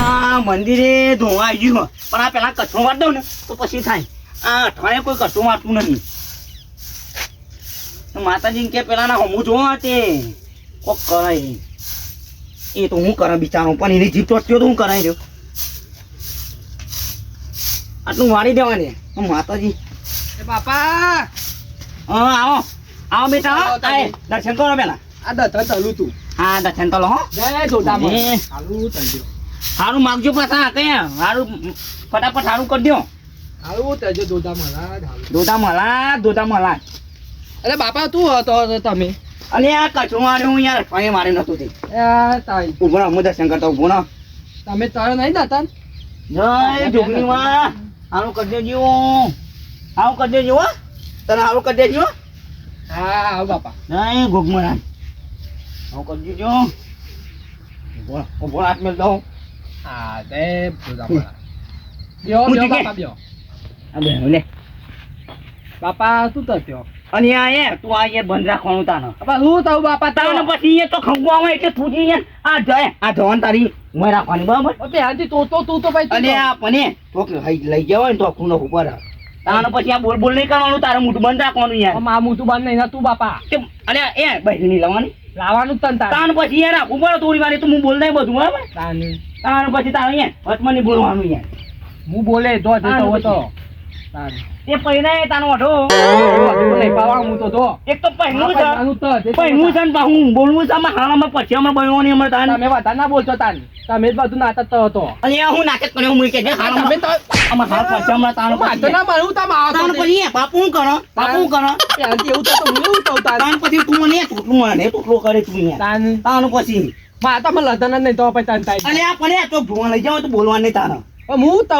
આ મંદિરે ધોવા આવી ગયું પણ આ પેલા કચરો વાળ દઉં ને તો પછી થાય. આ અઠવાડિયે કોઈ કચરો વાળતું નથી. માતાજી કે પેલા ના હમું જોવા તે કોક કરાય એ તો હું કરા બિચારો પણ એની જીપ ટોટ્યો તો હું કરાઈ રહ્યો. આટલું વાળી દેવાની માતાજી. બાપા હા આવો આવો બેટા આવો. દર્શન કરો પેલા. આ દત્ત ચાલુ તું. હા દર્શન તો લો હો. જય જોડામાં હાલું તંજો. સારું માગજો પાછા કયા સારું ફટાફટ સારું કરી દો. હાલું તંજો જોડામાં દોતા મળા. અરે બાપા તું હતો તમે. અને આ કચરો માર્યો હું યાર અઠવાડિયે મારે નતું તે. તાઈ ઉભો રહો હું દર્શન કરતા ઉભો રહો. તમે તળ નહીં દાતા જય જોગણી માં સારું કરી દેજો. આવું કરી દેજો હો. તને સારું કરી દેજો. હા આવ બાપા. જય ગોગમરા આવું કરી દેજો. ઉભો હાથ મેલ દઉં. હા તે જોડામાં બ્યો બ્યો બાપા બ્યો. અબે લે બાપા શું થયો? અને આ એ તું આ એ બંધ રાખવાનું તાનો. બાપા શું થયું બાપા તાનો પછી એ તો ખંગવા આવે એટલે તું જી આ જય આ જવાન તારી ઉમે રાખવાની બરાબર. ઓકે હાજી તું તો ભાઈ અને આ પને તો લઈ જવાય ને તો ખૂનો ઉપર તાનો પછી આ બોલ નહીં કરવાનું. તારે મોઢું બંધ રાખવાનું યાર. મા મોટું બંધ નહીં તું બાપા. અને એ બહેરી લાવવાની લાવવાનું તન તાન પછી યાર રાખવું પડે થોડી વાર. તો હું બોલ નહીં બધું બરાબર. તાન પછી તારે યાર વચમાં નહીં બોલવાનું યાર. હું બોલે તો તો એ પહેરાય તાનો ઓઢો નહીં પાવા હું તો એક તો પહેલું છે ને હું બોલવું છે આમાં હાલમાં પછી હમણાં બનવાની હમણાં તાન તમે વાત ના બોલશો તાન તમે જ બધું નાટક તો હતો. અને હું નાટક કર્યો હું કે હાલમાં તમે તો આમાં હાલ પછી હમણાં તાનો પછી ના મારું તમે તાન પછી બાપુ હું કરો એવું તો હું એવું તો તાન પછી તું મને ટોટલું મને ટોટલો કરે તું યાર તાન પછી માં તમે લધન જ નહીં તો પછી તાન થાય. અને આ પણ તો ભૂવા લઈ જાવ તો બોલવાનું નહીં તારા. હું તો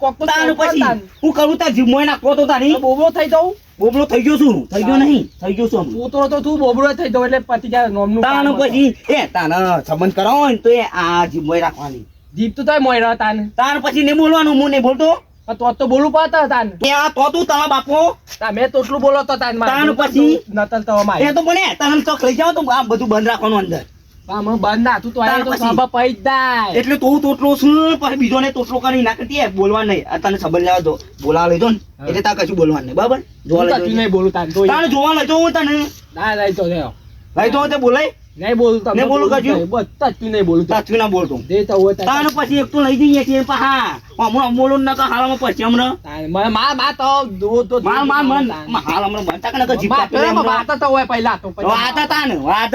કોક તો તાન પછી હું કરું તાર જીમોય નાખો તો તારી બોબડો થઈ જાઉં. બોબલો થઈ ગયો છું થઈ ગયો નહીં થઈ ગયો છું હું તો તું બોબડો થઈ જાઉં એટલે પતિ જાય નોમનું તાન પછી એ તાના સંબંધ કરાવો ને તો એ આ જીમોય રાખવાની. જીપ તો તોય મોય તાન તાન પછી નહીં બોલવાનું હું નહીં બોલતો. તો બોલું પાતા તાન એ આ તો તું તારા બાપો તમે તો એટલું બોલો તો તાન તાન પછી નતર તો માય એ તો બને તાન ચોક લઈ જાવ તો આ બધું બંધ રાખવાનું અંદર. આમાં બંધ ના તું તો આય તો સભા પઈ જાય એટલે તું તોટલો છું પછી બીજો ને તોટલો કરી નાખતી બોલવા નહીં. આ તને સંબંધ લેવા દો બોલાવા લઈ દો ને એટલે તાર કશું બોલવાનું નહીં બરાબર. જોવા લઈ તું નહીં બોલું તાન તો તારે જોવા લઈ જાઉં તને ના લઈ તો દેવ લઈ તો તે બોલાય નહીં બોલું તમને નહીં બોલું કજુ બધા તું નહીં બોલું તાર ના બોલતો દે તો હોય તાર પછી એક તો લઈ જઈએ છીએ હા હમણાં બોલો ન કે હાલમાં પછી હમણાં મા તો દો તો માર હાલ હમણાં બનતા કે જીપ વાત તો હોય પહેલા તો વાત તાન વાત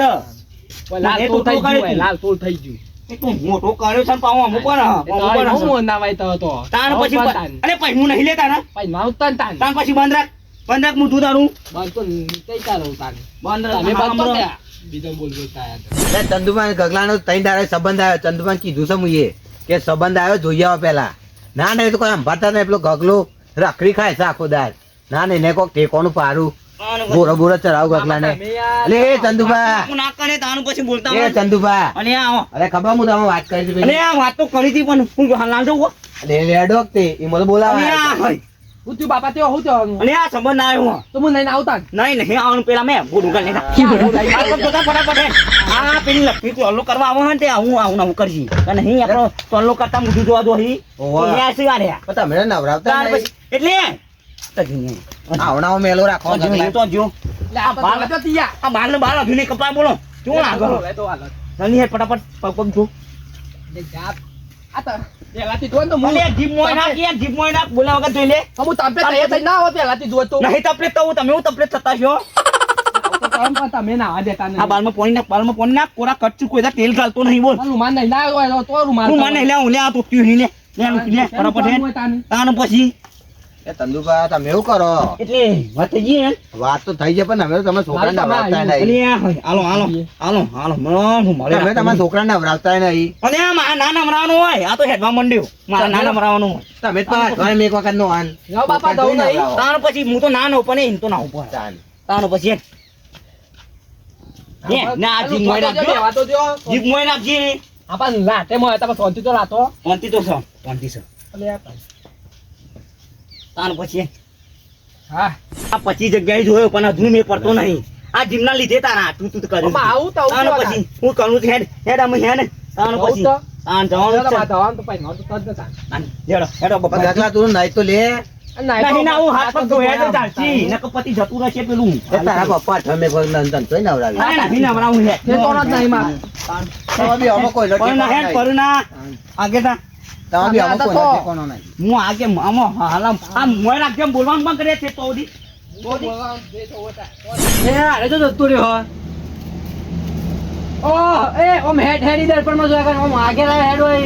લાલ તો થઈ ગયું લાલ તો થઈ ગયું તું મોટો કર્યો છે પાઉં અમુક હું નાવાય તો તાન પછી અરે પછી હું નહીં લેતા ને પછી મારું તાન તાન પછી બંધ રાખ હું તું તારું બંધ તો કઈ તારું તાન બંધ તમે બંધ તો રાખ. બીજો બોલ તાયા ચંદુભાઈ ગગલાનો ત્રણ દાડે સંબંધ આવ્યો. ચંદુભાઈ કીધું છે મુએ કે સંબંધ આવ્યો જોઈ આવો પેલા. ના ના એ તો કોઈ સંભાળતા નહીં. પેલો ગગલો રખડી ખાય છે આખો દાડ. ના નહીં ને કોક ટેકોનું પારું બોરો ચરાવ ગગલાને. અલે એ ચંદુભાઈ હું ના કરે તાનું પછી બોલતા એ ચંદુભાઈ અને આવો અરે ખબર હું તમે વાત કરી હતી અને આ વાત તો કરી હતી પણ હું હાલ ના જવું અરે રેડો તે એ મને બોલાવે હું તું બાપા તેઓ હું તેઓ અને આ સંબંધ આવ્યો તો હું નહીં આવતા નહીં આવવાનું પેલા મેં બોલું કરી લીધા ફટાફટ હા પેલી લખી ચોલ્લો કરવા આવો ને તે હું કરજી અને નહીં આપણો ચોલ્લો કરતા મોઢું જોવા દો તમે નવરાવતા નહીં. એટલે આવણાવો મેલો રાખો ગગલા. તો જો આ બાર ને બાર અભિનય કપડા બોલો શું લાગો નહીં હેડ ફટાફટ પગ જો જીપ મોય નાખ બોલા વગર જોઈ લે હું તપે તૈયાર થઈ ના હોત પેલાથી જોતો નહીં તપલે તો તમે હું તપલે થતા છો તમે ના દેતા આ બાલમાં પાણી નાખ કોરા કચ્ચું કોઈ તેલ ઘાલતો નહીં બોલ રૂમાન નહીં ના તો રૂમાન તું મને લે હું લે આ તો ટ્યુન લે લે ફટાફટ તાન પછી એ ચંદુભાઈ તમે એવું કરો એટલે વાત થઈ ગઈ વાત તો થઈ જાય પણ અમે તો તમે છોકરાને નવરાવતા નહીં. તમે તમારા છોકરાને નવરાવતા નહીં. અને આ નાના મરાવાનું હોય આ તો હેડવા મંડ્યો મારા નાના મરાવાનું હોય તમે તો ઘરે એક વખત નો આન બાપા દઉં નહીં તાણ પછી હું તો નાનો પણ એમ તો ના ઉપર તાણ પછી ના જીપ મોય નાખજો જીપ મોય નાખજે આપા લાટે મોય તમે શાંતિ તો લાતો શાંતિ તો શાંતિ તાણ પછી હા આ 25 જગ્યાએ જોયો પણ હજુ મેં પડતો નહીં. આ જીમના લીધે તારા તું કર્યું આવું તો તાણ પછી હું કરું હેડ અમે હેડ તાણ પછી તાન જવાનું ચાલો છે. બા જવાનું તો પછી નહોતું તો જ નતા. તાન, હેડો, હેડો પણ બપા. ગગલા તું નહીં તો લે નહીં ના, હું હાથ પગ ધોયા તો ચાલશી. નકર પછી જતું રહેશે પેલું. એ તારા પપ્પા ઠમે કોઈ નંદન તોય નવડાવી અરે નહીં નવરાવું છે. એ કોણ જ નહીં માં. તમે બી અમે કોઈ પણ ના હેડ કરું ના. આગે તા. તમે બી અમે આ તો કોઈ તો. નથી કોનો નહીં હું આગે આમાં હાલમ આમ મોય રાખજે એમ બોલવાનું બંધ કરે છે તો સુધી. એ અરે તો જતું રહ્યો ઓહ એ ઓમ હેડી દર્પણમાં જોયા કરે ઓમ આગળ આવે હેડ હોય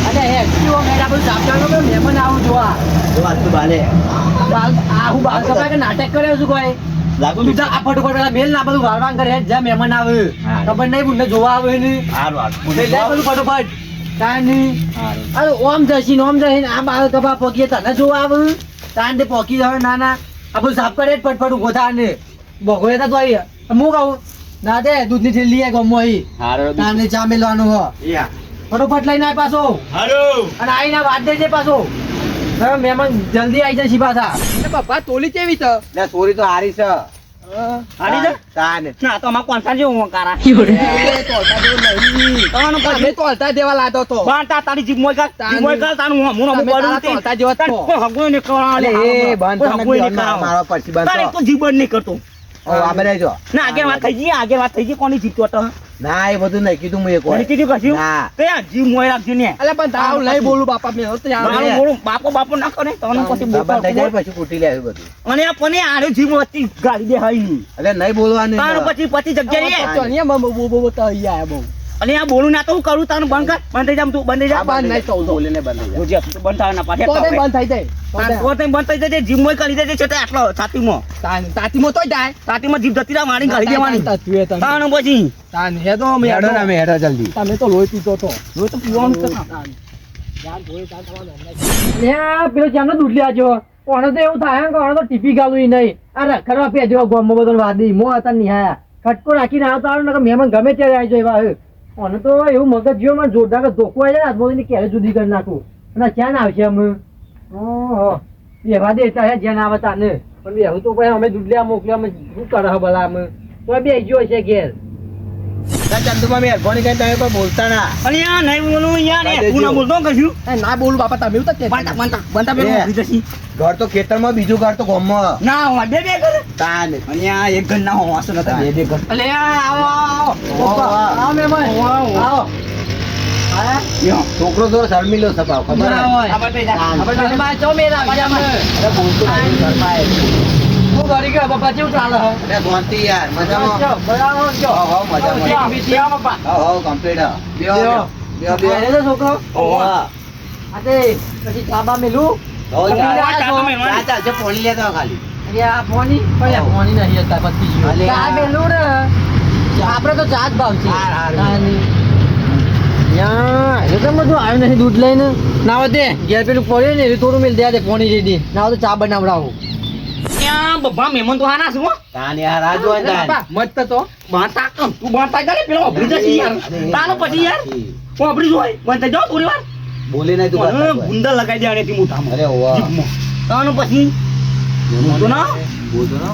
અને હેડ કી ઓમ હેડ આપણું સાપચાનો કે મહેમાન આવું જોવા જો વાત તો બાલે હું બાલ કપાય કે નાટક કરે છું કોઈ લાગુ તું જા આ ફટોફટ પેલા મેલ ના બધું વાળવાન કરે હેડ જા મહેમાન આવે હા. ખબર નહીં બુને જોવા આવે ને હારું હારું લે બધું ફટોફટ તાની અરે ઓમ જશી ઓમ જશી આ બાલ કપા પોકીએ તને જોવા આવે તાન તે પોકી જાય ના ના આપણું સાફ કરે ફટફટ ઉભો થા ને બગોળે તો આવી હું કહું ના દે દૂધની થેલી લઈ ગમો અહીં હારું તાને ચા મેલવાનું હો યા ફટોફટ લઈને આય પાછો હારું અને આઈને વાત દેજે પાછો હવે મહેમાન જલ્દી આવી જશે પાછા બાપા તોલી કેવી છે લે સોરી તો હારી છે હારી છે? તાને ના તો અમાર કોન્ફરન્સ જેવું કારા. તમારું અમે પછી તોલતા દેવા લાતો તો બાંધતા તારી જીભ મોય કર. જીભ મોય કર, તારું હું તમે બોલું તારા તે. તોલતા જેવા જ તાર છો. કોઈ હગું નહીં કરવાનું. અલે એ બંધ કોઈ તો હગું નહીં નથી કરવાનું. મારો પરસી બંધ તારે તો. તો જીભ જ નહીં કરતો. ઓ આ બધા જો ના આગળ વાત થઈ ગઈ, આગળ વાત થઈ ગઈ, કોની જીભ ચોટો? ના એ બધું નહીં કીધું હું એક કોની કીધું કશું? ના. તે આ જીભ મોય રાખજો ને. અલે પણ તાવ લઈ બોલું બાપા મેં તો મારું બોલું બાપો ના કરે તમને પછી બંધ થઈ જાય બોલતા પછી કૂટી લે બધું અને આ પને આરે જીભ વચ્ચે ગાડી દે હાઈ. એટલે નહીં બોલવાનું તારું પછી જગ્યા રે. બહુ અને આ બોલું ના તો હું કરું તારું બંધ કર. બંધ થઈ જા તું, બંધ થઈ જા. બંધ નહીં થવું તો. બોલીને બંધ થઈ જાય રોજે તું બંધ થાય ના પાછે તો તે કાપે. બંધ થઈ જાય તો તે બંધ થઈ જશે, જીભ મોય કરી દેજે છે તે આટલો છાતીમાં. તાતીમાં તો જાય છાતીમાં જીભ જતી રહે, વાળીને કાઢી દેવાની. તમે તાનું પછી હેડો ને અમે હેડો જલ્દી તમે તો લોહી પીતો તો જો તો પીવાનું છે. પેલો ચાનો દૂધ લે આજો કોને તો એવું થાય કોને તો ટીપી ગાલું ઈ નહીં અરે ખરા પેજો ગોમો બધો વાદી મો હતા નિહાયા કટકો રાખીને આવતા આવે ને મહેમાન ગમે ત્યારે આવી જાય એવા કોને તો એવું મગજ જીવો મને જોરદાર ધોકો આવી જાય ને ક્યારે જુદી કરી નાખું અને ક્યાં આવશે અમે ઓહો એવા દેતા હે જ્યાં આવે તાને પણ એવું તો ભાઈ અમે દૂધ લેવા મોકલ્યા અમે શું કરે હે ભલા અમે તો બે ગયો છે ઘેર ચંદુમાં મહેરબાની કરીને તમે કોઈ બોલતા ના અને યાર નહીં બોલું યાર કાઢી હું ના દેજો. બોલતો કશું. ના બોલું બાપા તમે એવું તો બનતા પેલું એ. ઉભરી જશી. ઘર તો ખેતરમાં બીજું ઘર તો ગામમાં ના હું બે કરે. તાન અને આ એક ઘર ના હોવાસો નતા, બે ઘર. અલે આવો આવો ઓહો. આવો મહેમાન આવો આયા યો. છોકરો તો શર્મિલો સપાવ ખબર હે? આ બાજુ જા. તાન. આ બાજુ જા. ઘરમાં ચો મેરા પજામા અરે બોલતો નહીં, ઘરમાં આય. હું ઘરે ગયો બાપા કેવું ચાલે હે અરે શાંતિ યાર મજામાં બરાબર છો હો મજામાં બીજી બાપા. હો કમ્પ્લીટ બેહો બેહો. બેહો બેહો અરે છોકરો ઓહો આતે પછી ચાબા મેલું હો ચાલ તમે ચા ચાલ છે પાણી લેતો આવ ખાલી અરે આ ફોની પણ આ ફોની નહીં હતા પતી ગયો અલે ચા આ. મેલું ને આપણે તો ચા જ ભાવ છે હાર, હાર. નાની. યા એ તો બધું આવ્યું નથી દૂધ લઈને ના હોતે ઘેર પેલું પડ્યું ને એ થોડું મેલ દે ફોની જઈ ના હોય તો ચા બનાવડાવું ત્યાં બબ્બા મહેમાન તો આના શું? તાન યાર આ જો તાન મત તો બાંધતા કેમ? તું બાંધતા જા ને, પેલો ઉભરી જશે યાર. તાનો પછી યાર હું ઉભરી જોય બાંધતા જાઓ થોડી વાર. બોલે નહીં તું મને કરતા કોઈ. ગુંદર લગાઈ દે આનેથી મોઢામાં. અરે ઓવા જીભમાં. તાનો પછી બોલતો ના? બોલતો ના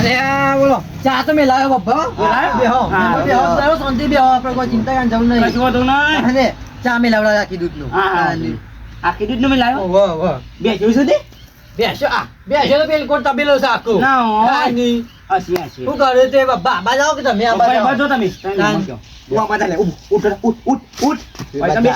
અરે આ બોલો ચા તો મેં લાવ્યો બાપા લાવ્યો? બેહો હા, બેહો બેહો શાંતિ બેહો આપણે કોઈ ચિંતા કરવાની જરૂર નહીં કશું વાંધો નહીં. અને ચા મેં લાવડા રાખી દૂધનું હા, હા. આખી દૂધનું મેં લાવ્યો. વાહ વાહ બે જોઈ સુધી? બેસો તો પેલ કોટ તબેલો છે આખું ના, હોય. હા, ની. હસી, હસી. શું કરે તે બાબા જાઓ કે તમે આ ભાઈ, બાજુ બાજુ તમે. તાન. તું આ બાજુ લે. ઉઠ, ઉઠ, ઉઠ, ઉઠ. ભાઈ, તમે.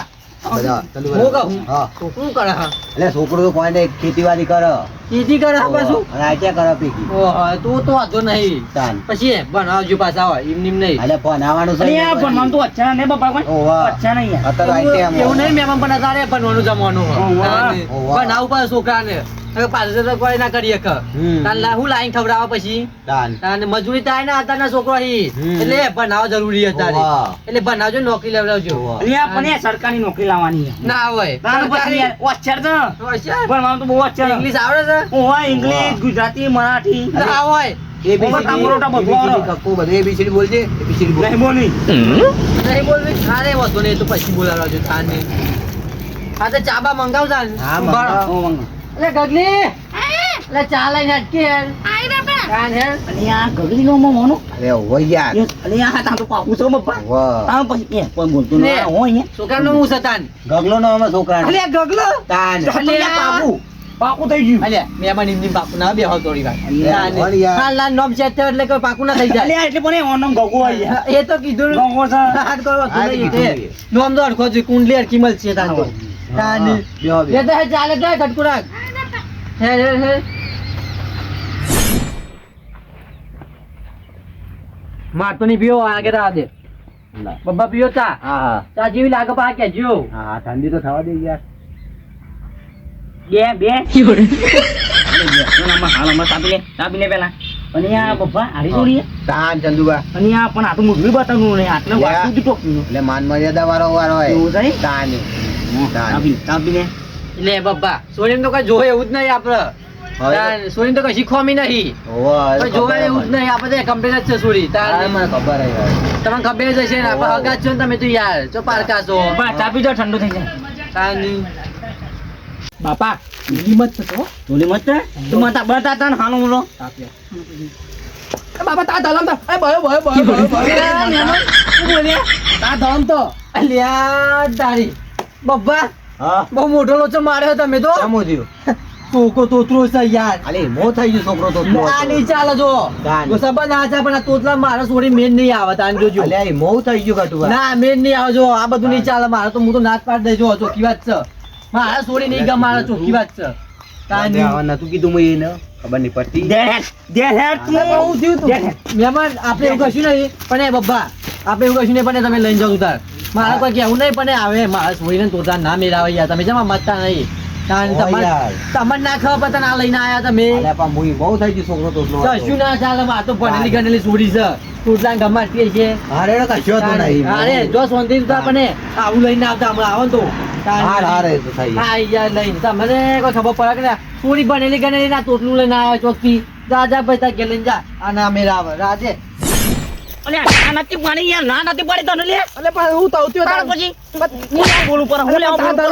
બધા ચાલુ હું કહું? હા શું કરે હા એટલે છોકરો તો કોઈ નહીં ખેતીવાડી કરે ઈજી કરે હા પાછું અને આઈટિયા કરે પીકી ઓહો તું તો વાંધો નહીં તાન પછી ભણાવજો પાછા હોય એમ નીમ નહીં એટલે ભણાવવાનું છે અરે ને આ પછી. ભણવાનું તો અચ્છા નહીં બાપા કોઈ. ઓવા. અચ્છા નહીં યાર. અત્યારે આઈટિયા એવું નહીં મેમ પણ તારે ભણવાનું જમવાનું ઓવા. ભણાવું પડે છોકરાને હવે પાછળ તો કોઈ ના કરીએ કે હમ. હું લાઈન ખવડાવવા પછી તાન તાને મજૂરી થાય ને અત્યારના છોકરો અહીં હમ. એટલે ભણાવવા જરૂરી અત્યારે ઓવા. એટલે ભણાવજો નોકરી લેવડાવજો ઓવા. અરે આ પણ એ સરકારી નોકરી લાવવાની છે. ના હોય તાનું પછી યાર, અચ્છર છે. હોશિયાર. ભણવાનું તો બહુ અચ્છર. ઇંગ્લિશ આવડે છે ઓવા, ઇંગ્લિશ, ગુજરાતી, મરાઠી. ના હોય ઓવા કામરોટા બધું આવડે. કક્કુ બધું ABCD બોલજે ABCD બોલ. નહીં બોલી. નહીં બોલવી ખારે વસ્તુ ને એ તો પછી બોલાવજો તાને હા તો ચાબા મંગાવતા હા, મંગાવ. ઓ, મંગા. એટલે ગગલી એટલે ચા લઈને અટકી યાર કાન હે અને આ ગગડીનો મોનો અરે હોય યાર અને આ તા તો પાકું છો બપ્પા વાહ તા પછી કોઈ બોલતું લે. ના હોય છોકરાનો હું સતાન ગગલો નો અમે છોકરા અલે ગગલો તાન પાકું થઈ ગયું અલે મહેમાન ઇમની પાકું ના બેહો થોડી વાર અરે યાર. હાલ ના નોમ સેટ થયો એટલે કોઈ પાકું ના થઈ જાય અલ્યા એટલે પણ એ ઓનમ ગગો આયા એ તો કીધું ગગો છે હાથ કરવા હાથ નહીં કીધું તે નોમ તો અડખો છે કુંડલી અડકી મળશે તાન તો તાન બેહો, બેહો. એ તો હે ચાલે તો ખટકુરાક હે માર તો નહીં પીવો આગળ આ દે બબ્બા પીવો ચા હા હા ચા જેવી લાગે પા કેજો હા ઠંડી તો થવા દે યાર બે હાલ અમાર તાપી લે પેલા અને આ બપ્પા હારી જોડી તાન ચંદુબા અને આ પણ આ તો મુરલી બતાવનું ને આટલે યા. વાતું ટોકનું એટલે માન મર્યાદા વાળો હોય એવું છે? તાન તાન. તાપી લે લે બબ્બા સોરીને તો કઈ જોવે એવું જ નહીં આપડે હવે સોરીને તો કશી ખોમી નહીં હોવે, કોઈ જોવે એવું જ નહીં આપણે કમ્પ્લેટ જ છે સોરી હા, મને ખબર હે યાર. તમને ખબર જ હશે ને આપણે હગા જ છો ને તમે તો યાર છો પારકા છો બા તાપી જો ઠંડુ થઈ જાય બાપા કિંમત તો ધોલી મત તું મતા બતાતા ને હાલો બોલો બાપા તા ધલમ તો એ બયો તા ધલમ તો અલ્યા તારી બબ્બા હા બહુ મોટો લોચો માર્યો તમે તો કેમ થયું? તોકો તોતરો છે યાર અલે મો થઈ ગયું છોકરો તો આ નહીં ચાલે જો ગાન. સંબંધ આ છે પણ આ તોતલા મારા સોરી મેન નહીં આવે તાન જોજો અલે આ મો થઈ ગયું કાટું ના મેન નહીં આવે જો આ બધું નહીં ચાલે મારે તો હું તો નાચ પાડ દેજો ચોખ્ખી વાત છે મારા સોરી નહીં ગમે મારા ચોખ્ખી વાત છે તાન નતું કીધું મેં એને ખબર નહીં પડતી દે હેડ તું બહુ થયું તું મહેમાન આપણે એવું કશું નહીં પણ એ બબ્બા આપણે એવું કશું નહીં પણ એ તમે લઈને જાઓ તાર મારે કોઈ કહેવું નહીં પણ એ આવે મારા સોરીને તોતા ના મેળાવે યાર તમે જમા મતતા નહીં તાન હોય તમારે યાર. તમને ના ખબર પણ આ લઈને આયા તમે અલે પણ મુઈ બહુ થઈ ગયું છોકરો તો કશું ના ચાલે આ તો ભણેલી ગણેલી સોરી છે તોતલા ગમાતી છે અરે કશો તો નહીં અરે જો શાંતિ તો પણ આવું લઈને આવતા હમણાં આવો ને તો હાર હારે તો થઈ ગયું. હા યાર લઈને તમને કોઈ ખબર પડે કે પૂરી બનેલી ગણેલી ના તોતલું લઈને આવ્યા ચોકથી જા જા ભાઈ તા ઘેર લઈને જા આ ના મેરા આવે રાજે અલે આ નથી પાણી યાર ના નથી પાડી તને લે એટલે પણ હું તો આવતી તાર પછી હું લેવા બોલું પર હું લેવા બોલું પર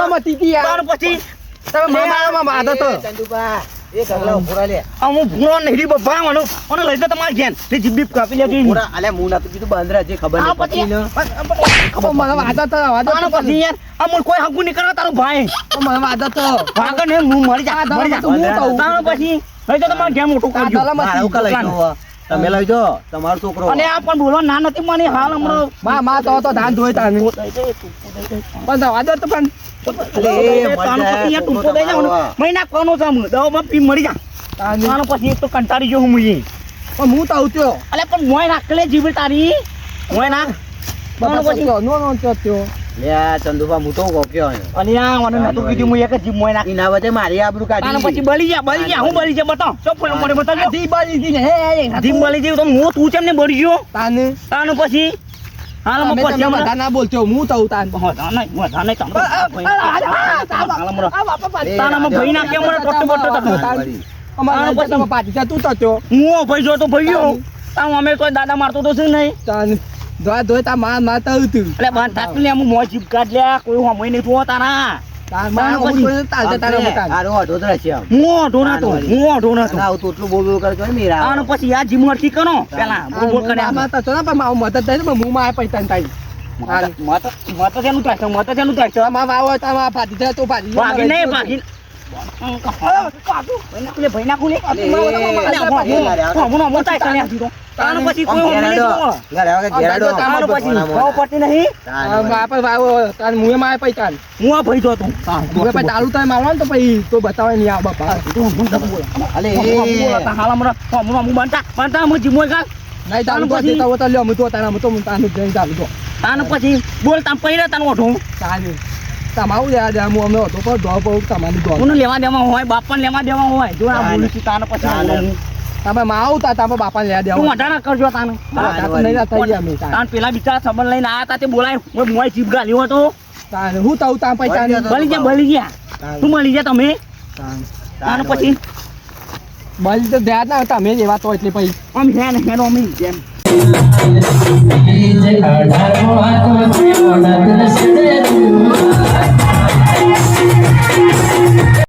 તાર પછી તમે મારા આદત એ ચંદુબા એ ગગલા ઉભરા લે આ હું ભૂરો નહીં બપ્પા મને લઈ દે તમારે ઘેર તે જીબી કાપી લેજો ઉભરા અલે હું નતું કીધું બાંદરા જે ખબર આ નહીં પછી પડતી ને મને આદત તાર પછી યાર આ મને કોઈ હગું નહીં કરવા તારો ભાઈ મને આદત ભાગ ને હું મરી જા મરી જા હું કહું. તાર પછી લઈ દે તમારે ઘેર મોટું કરજો મારા ઉકા લઈ જાઓ. તમે લઈ જાઓ તમારો છોકરો અને આ પણ બોલવા ના નથી મને હાલ હમણાં માં તો ધાન ધોઈ તાને પણ આદત પણ મહિના કોનો છે હું દવામાં પી મરી જા તાનો પછી એક તો કંટાળી જો હું મુઈ પણ હું તો આવત્યો અલે પણ મોય નાખલે જીવ તારી મોય નાખ તાનો પછી નો લે આ ચંદુબા હું તો ગોક્યો હે. અને આ મને નતું કીધું હું એક જ જીવ મોય નાખ ઈના વચ્ચે મારી આબરૂ તાનો કાઢી પછી બળી જા હું બળી જા બતાવ ચો ફોન મને બતાવજો દી બાજી દી ને હે જીવ બળી જીવ તો હું તું કેમ ને બળી ગયો તાને તાનો પછી હાલ મો પછી બધા ના બોલતો હું તો તાન તાનામાં ભાઈ ના કેમ મને ટોટો બોટો તક મારી. અમારા પછી પાટી જા તું તો હું ભાઈ જો તો ભાઈ ગયો તાવ અમે કોઈ દાદા મારતો તો છે નહીં તાન ધોઈ તા માતા હતું એટલે બાન થાકી લે હું મોય જીપ કાઢ લે કોઈ હમઈ નહીં થો તારા તાન માં તાલ તારા બતા હારો અઢો જ રહેશે આમ. હું ઓઢો નતો અને આવું તો એટલું બોલ બોલ કરે છે ને મીરા. તાનો પછી આ જીમ વર્તી કરો પેલા બોલ બોલ કરે માતા તો ના પણ મારું મદદ થાય ને હું માં પૈસા તાઈ મત જેનું થાય મત જેનું થાય માં વાવો તા પાટી જાય તો પાટી ભાગી નહીં ભાગી ભાઈ ના ખુલે તાનો પછી કોઈ હમઈ નહીં થો ઘરે આવે કે ઘેરાડો. તાનો પછી ભાવ પડતી નહીં તાન. બાપા વાવો તાન મુએ માં પૈસા હું આ ભાઈ જો તું મુએ પછી ચાલુ થાય મારવા ને તો પછી તો બતાવે નહીં આ બાપા અલે હાલ હમણાં હું બનતા હું જીમો ગાલ નહીં ચાલુ પછી તો લ્યો હું તો તારા હું તો તાનું જઈને ચાલુ તો તાનો પછી બોલ તાન પૈરા તાન ઓઢો તાને તમારું લેવા દે હું અમે હતો પર દો પર તમારી દો કોનું લેવા દેવા હોય બાપાને લેવા દેવા હોય જો આ બોલું છું તાનો પછી બોલું. તમે માં આવતા તમે બાપા લેવા દે તું અઢાર કરજો તાનો નહીં થઈ ગયા અમે તાન પેલા બિચારા સંબંધ લઈને આયા તા તે બોલાય હું મોય જીપ ગાલ્યો હતો તાને હું તો તા પૈસા બળી ગયા તું મળી ગયા તમે તાનો પછી બલ તો ધ્યાન ના હતા મેં એવા તો એટલે પછી આમ હેન અમી જેમ અઢાર